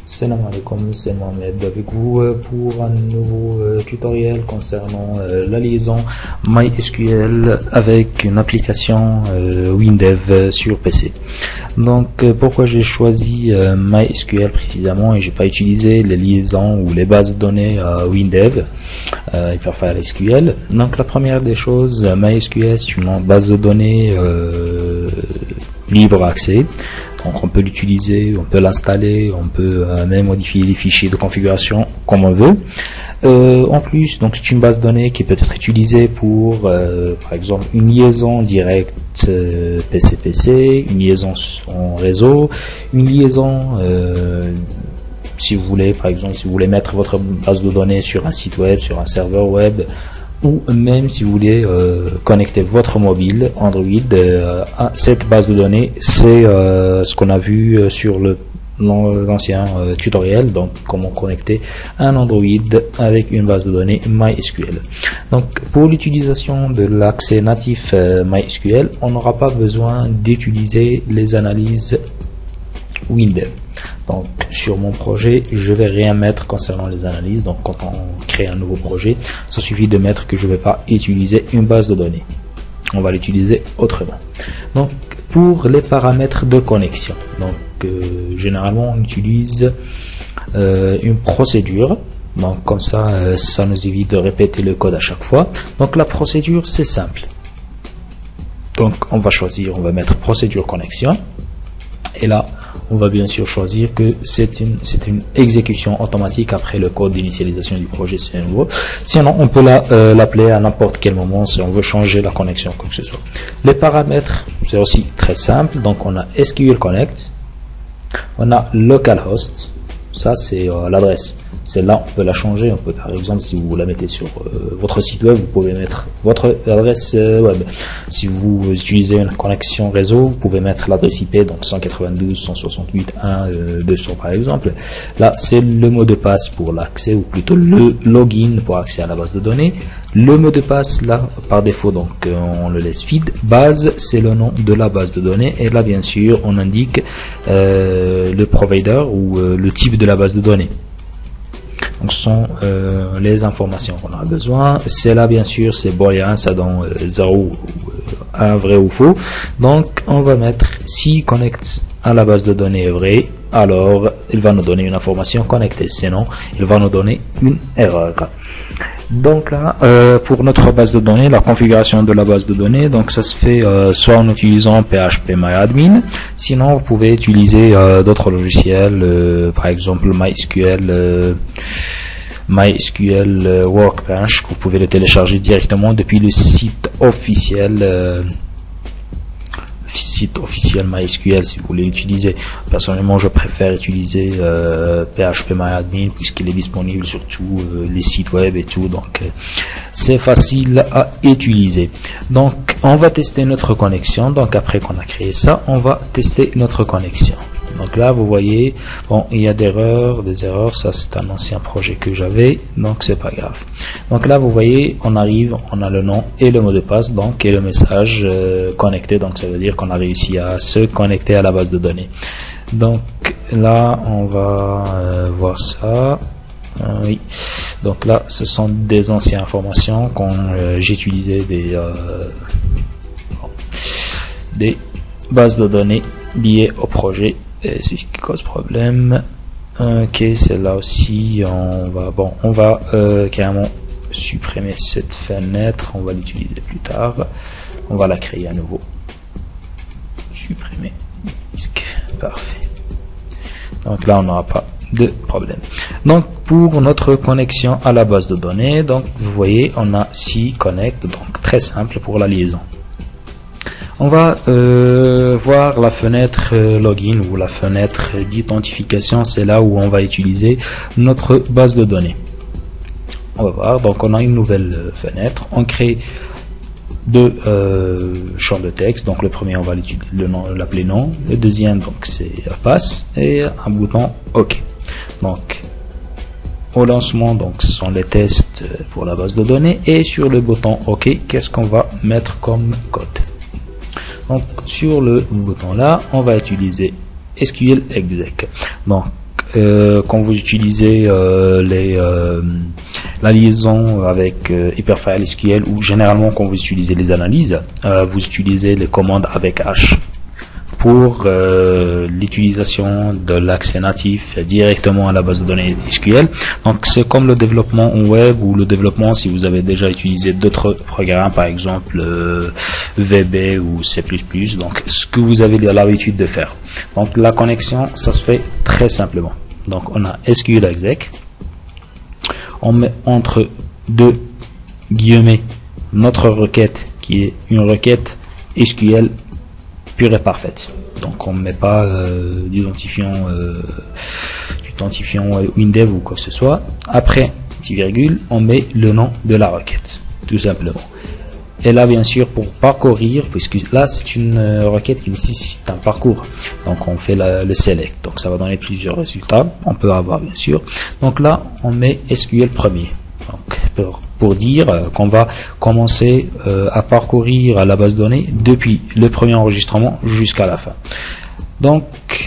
Salam alaikum, c'est Mohamed avec vous pour un nouveau tutoriel concernant la liaison MySQL avec une application WinDev sur PC. Donc pourquoi j'ai choisi MySQL précisément et j'ai pas utilisé les liaisons ou les bases de données WinDev Hyperfile SQL. Donc la première des choses, MySQL c'est une base de données libre accès. Donc on peut l'utiliser, on peut l'installer, on peut même modifier les fichiers de configuration comme on veut. En plus, donc c'est une base de données qui peut être utilisée pour, par exemple, une liaison directe PC-PC, une liaison en réseau, une liaison, si vous voulez, par exemple, si vous voulez mettre votre base de données sur un site web, sur un serveur web, ou même si vous voulez connecter votre mobile Android à cette base de données. C'est ce qu'on a vu sur l'ancien tutoriel, donc comment connecter un Android avec une base de données MySQL. Donc pour l'utilisation de l'accès natif MySQL, on n'aura pas besoin d'utiliser les analyses WinDev. Donc sur mon projet, je vais rien mettre concernant les analyses. Donc quand on crée un nouveau projet, ça suffit de mettre que je ne vais pas utiliser une base de données. On va l'utiliser autrement. Donc pour les paramètres de connexion, donc généralement on utilise une procédure. Donc comme ça, ça nous évite de répéter le code à chaque fois. Donc la procédure, c'est simple. Donc on va choisir, on va mettre procédure connexion. Et là, on va bien sûr choisir que c'est une exécution automatique après le code d'initialisation du projet, c'est nouveau. Sinon, on peut l'appeler à n'importe quel moment si on veut changer la connexion, quoi que ce soit. Les paramètres, c'est aussi très simple. Donc, on a SQL Connect, on a localhost, ça c'est l'adresse. Celle-là, on peut la changer. On peut, par exemple, si vous la mettez sur votre site web, vous pouvez mettre votre adresse web. Si vous utilisez une connexion réseau, vous pouvez mettre l'adresse IP, donc 192.168.1.200 par exemple. Là, c'est le mot de passe pour l'accès, ou plutôt le login pour accès à la base de données. Le mot de passe, là, par défaut, donc on le laisse vide. Base, c'est le nom de la base de données. Et là, bien sûr, on indique le provider ou le type de la base de données. Donc ce sont les informations qu'on a besoin. C'est là bien sûr, c'est booléen, ça donne 0 ou 1 vrai ou faux. Donc on va mettre si connect à la base de données est vrai, alors il va nous donner une information connectée, sinon il va nous donner une erreur. Donc là, pour notre base de données, la configuration de la base de données, donc ça se fait soit en utilisant phpMyAdmin, sinon vous pouvez utiliser d'autres logiciels, par exemple MySQL Workbench, que vous pouvez le télécharger directement depuis le site officiel MySQL si vous voulez l'utiliser. Personnellement, je préfère utiliser phpMyAdmin puisqu'il est disponible sur tous les sites web et tout, donc c'est facile à utiliser. Donc on va tester notre connexion. Donc après qu'on a créé ça, on va tester notre connexion. Donc là, vous voyez, bon, il y a des erreurs, ça c'est un ancien projet que j'avais, donc c'est pas grave. Donc là, vous voyez, on arrive, on a le nom et le mot de passe, donc, et le message connecté, donc ça veut dire qu'on a réussi à se connecter à la base de données. Donc là, on va voir ça. Oui, donc là, ce sont des anciennes informations quand j'utilisais des bases de données liées au projet. C'est ce qui cause problème. Ok, celle-là aussi, on va carrément supprimer cette fenêtre. On va l'utiliser plus tard. On va la créer à nouveau. Supprimer disque. Parfait. Donc là, on n'aura pas de problème. Donc pour notre connexion à la base de données, donc vous voyez, on a si connect, donc très simple pour la liaison. On va voir la fenêtre login ou la fenêtre d'identification, c'est là où on va utiliser notre base de données. On va voir, donc on a une nouvelle fenêtre, on crée deux champs de texte. Donc le premier, on va l'appeler nom, le deuxième, donc c'est passe, et un bouton OK. Donc au lancement, donc ce sont les tests pour la base de données, et sur le bouton OK, qu'est-ce qu'on va mettre comme code? Donc sur le bouton là, on va utiliser SQL exec. Donc quand vous utilisez la liaison avec Hyperfile SQL, ou généralement quand vous utilisez les analyses, vous utilisez les commandes avec H pour l'utilisation de l'accès natif directement à la base de données SQL. Donc c'est comme le développement en web, ou le développement si vous avez déjà utilisé d'autres programmes, par exemple VB ou C++, donc ce que vous avez l'habitude de faire. Donc la connexion, ça se fait très simplement. Donc on a SQL exec, on met entre deux guillemets notre requête qui est une requête SQL pure et parfaite. Donc on ne met pas d'identifiant WinDev ou quoi que ce soit. Après, petit virgule, on met le nom de la requête, tout simplement. Et là, bien sûr, pour parcourir, puisque là c'est une requête qui nécessite un parcours, donc on fait le select, donc ça va donner plusieurs résultats, on peut avoir bien sûr. Donc là on met SQL premier, donc pour dire qu'on va commencer à parcourir la base de données depuis le premier enregistrement jusqu'à la fin. Donc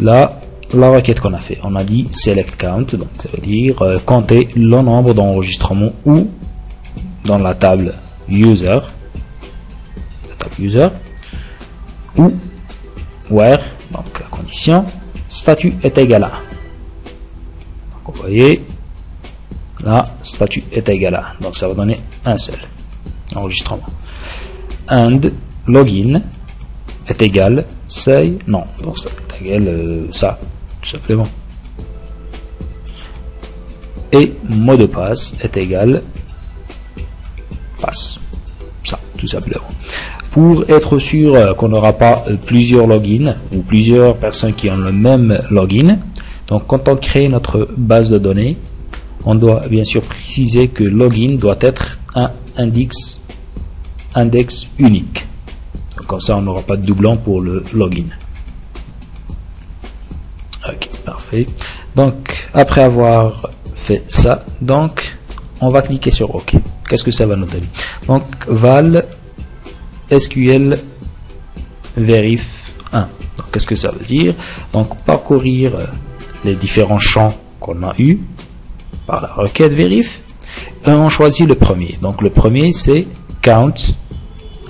là, la requête qu'on a fait, on a dit select count, donc ça veut dire compter le nombre d'enregistrements ou dans la table user, ou where, donc la condition statut est égal à 1. Donc vous voyez là, statut est égal à 1, donc ça va donner un seul enregistrement. And login est égal say non, donc ça est égal ça tout simplement. Et mot de passe est égal passe, ça tout simplement. Pour être sûr qu'on n'aura pas plusieurs logins ou plusieurs personnes qui ont le même login, donc quand on crée notre base de données, on doit bien sûr préciser que login doit être un index unique. Donc, comme ça, on n'aura pas de doublon pour le login. Ok, parfait. Donc, après avoir fait ça, donc on va cliquer sur OK. Qu'est-ce que ça va nous donner? Donc, val SQL verif 1. Donc qu'est-ce que ça veut dire? Donc parcourir les différents champs qu'on a eu par la requête verif, et on choisit le premier. Donc le premier c'est count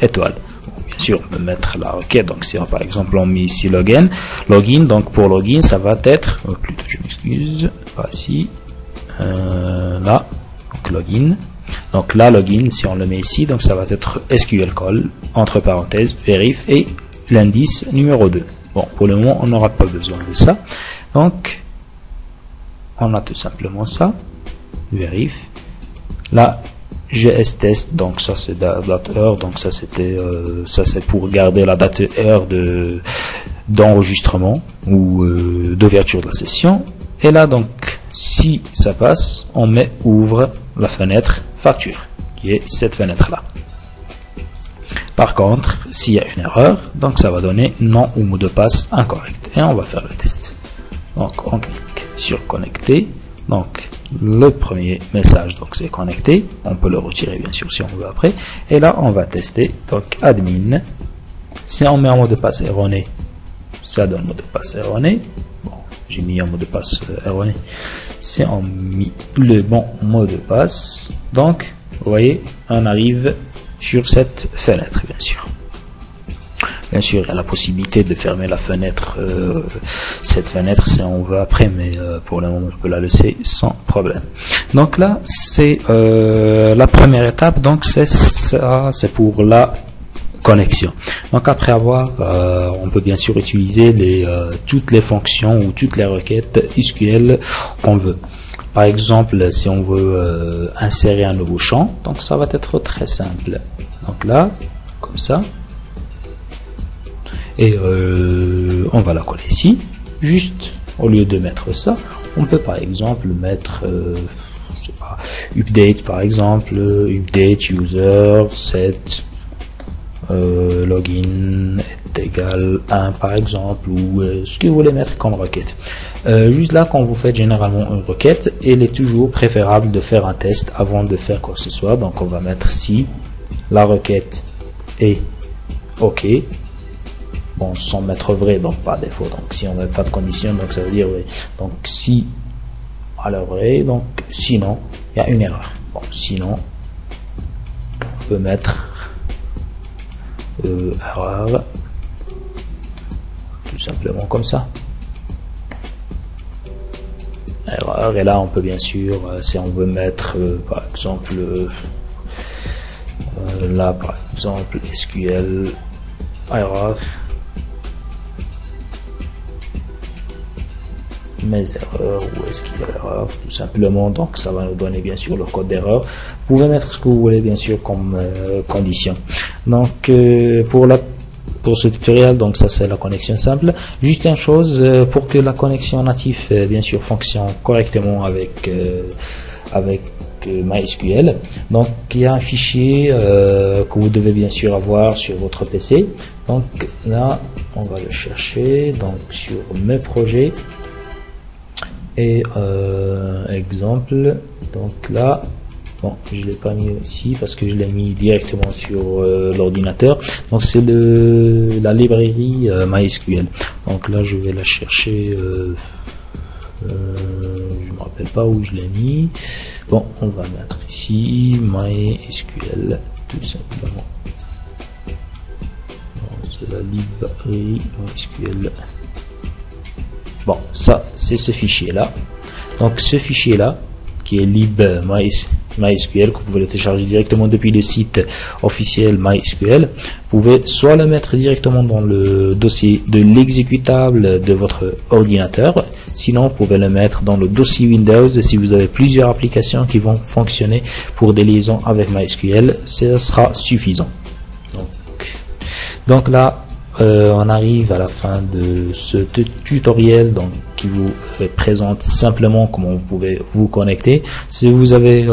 étoile. Bon, bien sûr on peut mettre la requête, donc si par exemple on met ici login, donc pour login ça va être plutôt, je m'excuse, pas ici, là, donc login. Donc là, login, si on le met ici, donc ça va être SQL call, entre parenthèses, verif, et l'indice numéro 2. Bon, pour le moment, on n'aura pas besoin de ça. Donc, on a tout simplement ça, verif. Là, gstest, donc ça c'est date heure, donc ça c'était, ça c'est pour garder la date heure d'enregistrement ou d'ouverture de la session. Et là, donc, si ça passe, on met ouvre la fenêtre facture, qui est cette fenêtre là. Par contre, s'il y a une erreur, donc ça va donner nom ou mot de passe incorrect, et on va faire le test. Donc on clique sur connecter, donc le premier message, donc c'est connecté, on peut le retirer bien sûr si on veut après, et là on va tester. Donc admin, si on met un mot de passe erroné, ça donne mot de passe erroné. Bon, j'ai mis un mot de passe erroné. Si on met le bon mot de passe, donc vous voyez, on arrive sur cette fenêtre, bien sûr. Bien sûr, il y a la possibilité de fermer la fenêtre, cette fenêtre si on veut après, mais pour le moment on peut la laisser sans problème. Donc là, c'est la première étape, donc c'est ça, c'est pour la connexion. Donc après avoir, on peut bien sûr utiliser toutes les fonctions ou toutes les requêtes SQL qu'on veut. Par exemple, si on veut insérer un nouveau champ, donc ça va être très simple. Donc là, comme ça, et on va la coller ici. Juste, au lieu de mettre ça, on peut par exemple mettre, je sais pas, update par exemple, update user set login est égal 1 par exemple, ou ce que vous voulez mettre comme requête. Juste là, quand vous faites généralement une requête, il est toujours préférable de faire un test avant de faire quoi que ce soit. Donc on va mettre si la requête est OK, bon, sans mettre vrai, donc par défaut. Donc si on n'a pas de condition, donc ça veut dire oui. Donc si, alors vrai, donc sinon, il y a une erreur. Bon, sinon, on peut mettre erreur, tout simplement comme ça. Erreur, et là on peut bien sûr, si on veut mettre par exemple là par exemple SQL erreur, mes erreurs ou SQL erreur, tout simplement. Donc ça va nous donner bien sûr le code d'erreur. Vous pouvez mettre ce que vous voulez bien sûr comme condition. Donc pour ce tutoriel, donc ça c'est la connexion simple. Juste une chose, pour que la connexion native bien sûr fonctionne correctement avec MySQL, donc il y a un fichier que vous devez bien sûr avoir sur votre PC. Donc là on va le chercher donc sur mes projets et exemple, donc là bon, je l'ai pas mis ici parce que je l'ai mis directement sur l'ordinateur. Donc c'est la librairie MySQL. Donc là je vais la chercher, je me rappelle pas où je l'ai mis. Bon, on va mettre ici MySQL tout simplement. C'est la librairie MySQL. Bon, ça c'est ce fichier là. Donc ce fichier là qui est lib MySQL, que vous pouvez le télécharger directement depuis le site officiel MySQL. Vous pouvez soit le mettre directement dans le dossier de l'exécutable de votre ordinateur, sinon vous pouvez le mettre dans le dossier Windows si vous avez plusieurs applications qui vont fonctionner pour des liaisons avec MySQL, ça sera suffisant. Donc là on arrive à la fin de ce tutoriel donc, qui vous présente simplement comment vous pouvez vous connecter. Si vous avez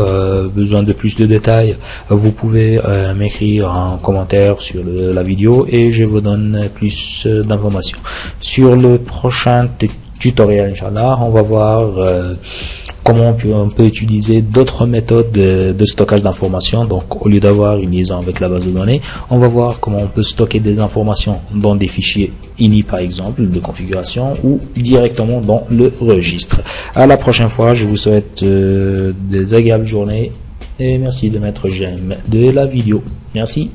besoin de plus de détails, vous pouvez m'écrire un commentaire sur la vidéo et je vous donne plus d'informations. Sur le prochain tutoriel, Inch'Allah, on va voir comment on peut utiliser d'autres méthodes de stockage d'informations. Donc au lieu d'avoir une liaison avec la base de données, on va voir comment on peut stocker des informations dans des fichiers INI par exemple de configuration ou directement dans le registre. À la prochaine fois, je vous souhaite des agréables journées et merci de mettre j'aime de la vidéo. Merci.